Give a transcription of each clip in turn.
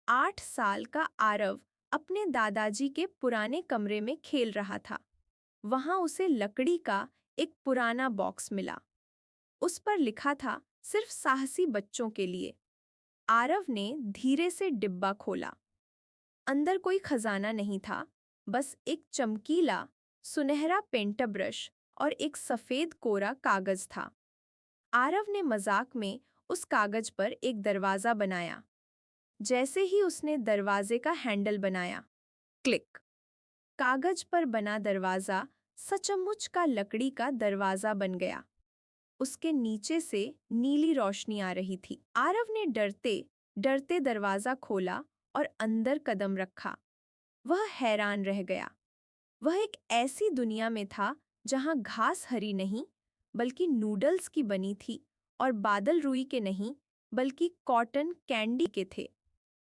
8 साल का आरव अपने दादाजी के पुराने कमरे में खेल रहा था। वहां उसे लकड़ी का एक पुराना बॉक्स मिला। उस पर लिखा था, सिर्फ साहसी बच्चों के लिए। आरव ने धीरे से डिब्बा खोला। अंदर कोई खजाना नहीं था, बस एक चमकीला, सुनहरा पेंट ब्रश और एक सफेद कोरा कागज था। आरव ने मजाक में उस कागज पर एक दरवाजा बनाया। जैसे ही उसने दरवाजे का हैंडल बनाया, क्लिक! कागज पर बना दरवाजा सचमुच का लकड़ी का दरवाजा बन गया। उसके नीचे से नीली रोशनी आ रही थी। आरव ने डरते डरते दरवाजा खोला और अंदर कदम रखा। वह हैरान रह गया। वह एक ऐसी दुनिया में था जहां घास हरी नहीं, बल्कि नूडल्स की बनी थी, और बादल रुई के नहीं, बल्कि कॉटन कैंडी के थे।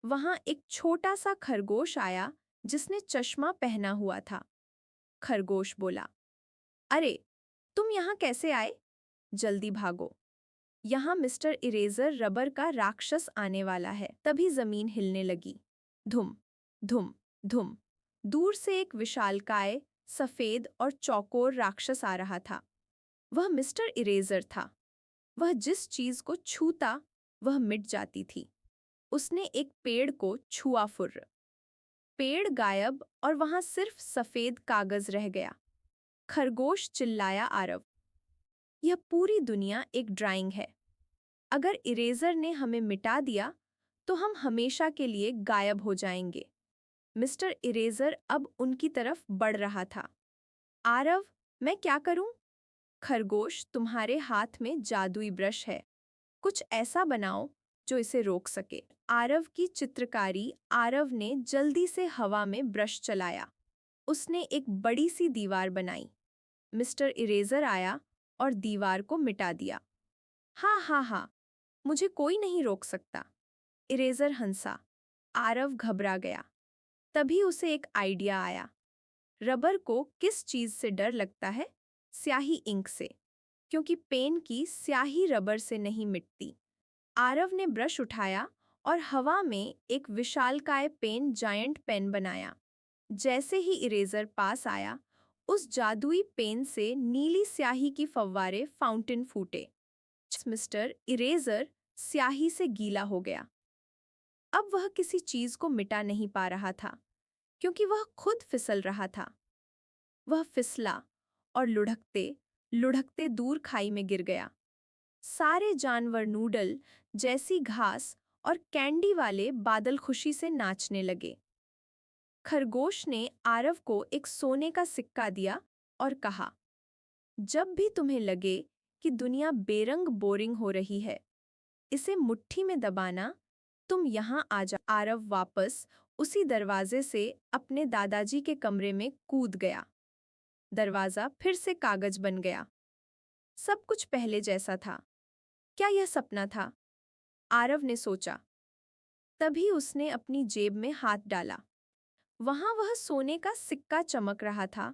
वहां एक छोटा सा खरगोश आया जिसने चश्मा पहना हुआ था। खरगोश बोला, अरे, तुम यहाँ कैसे आए? जल्दी भागो, यहाँ मिस्टर इरेजर रबर का राक्षस आने वाला है। तभी जमीन हिलने लगी। धुम, धुम, धुम। दूर से एक विशालकाय, सफेद और चौकोर राक्षस आ रहा था। वह मिस्टर इरेजर था। वह जिस चीज को छूता, वह मिट जाती थी। उसने एक पेड़ को छुआ, फुर्र! पेड़ गायब और वहां सिर्फ सफेद कागज रह गया। खरगोश चिल्लाया, आरव, यह पूरी दुनिया एक ड्राइंग है। अगर इरेजर ने हमें मिटा दिया तो हम हमेशा के लिए गायब हो जाएंगे। मिस्टर इरेजर अब उनकी तरफ बढ़ रहा था। आरव, मैं क्या करूं? खरगोश, तुम्हारे हाथ में जादुई ब्रश है। कुछ ऐसा बनाओ जो इसे रोक सके। आरव की चित्रकारी। आरव ने जल्दी से हवा में ब्रश चलाया। उसने एक बड़ी सी दीवार बनाई। मिस्टर इरेजर आया और दीवार को मिटा दिया। हाँ हाँ हाँ, मुझे कोई नहीं रोक सकता। इरेजर हंसा। आरव घबरा गया। तभी उसे एक आइडिया आया। रबर को किस चीज से डर लगता है? स्याही इंक से, क्योंकि पेन की स्याही रबर से नहीं मिटती। आरव ने ब्रश उठाया और हवा में एक विशालकाय पेन जायंट पेन बनाया। जैसे ही इरेजर पास आया, उस जादुई पेन से नीली स्याही की फव्वारे फाउंटेन फूटे। मिस्टर इरेजर स्याही से गीला हो गया। अब वह किसी चीज को मिटा नहीं पा रहा था, क्योंकि वह खुद फिसल रहा था। वह फिसला और लुढ़कते लुढ़कते दूर खाई में गिर गया। सारे जानवर नूडल जैसी घास और कैंडी वाले बादल खुशी से नाचने लगे। खरगोश ने आरव को एक सोने का सिक्का दिया और कहा, जब भी तुम्हें लगे कि दुनिया बेरंग बोरिंग हो रही है, इसे मुट्ठी में दबाना, तुम यहाँ आ जा। आरव वापस उसी दरवाजे से अपने दादाजी के कमरे में कूद गया। दरवाजा फिर से कागज बन गया। सब कुछ पहले जैसा था। क्या यह सपना था? आरव ने सोचा। तभी उसने अपनी जेब में हाथ डाला। वहां वह सोने का सिक्का चमक रहा था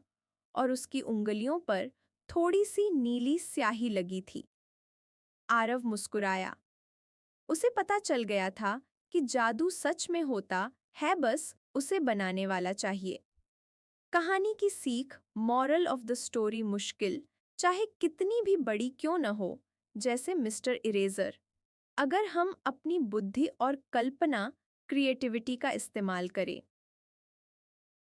और उसकी उंगलियों पर थोड़ी सी नीली स्याही लगी थी। आरव मुस्कुराया। उसे पता चल गया था कि जादू सच में होता है, बस उसे बनाने वाला चाहिए। कहानी की सीख, मॉरल ऑफ द स्टोरी, मुश्किल चाहे कितनी भी बड़ी क्यों न हो, जैसे मिस्टर इरेजर, अगर हम अपनी बुद्धि और कल्पना, क्रिएटिविटी का इस्तेमाल करें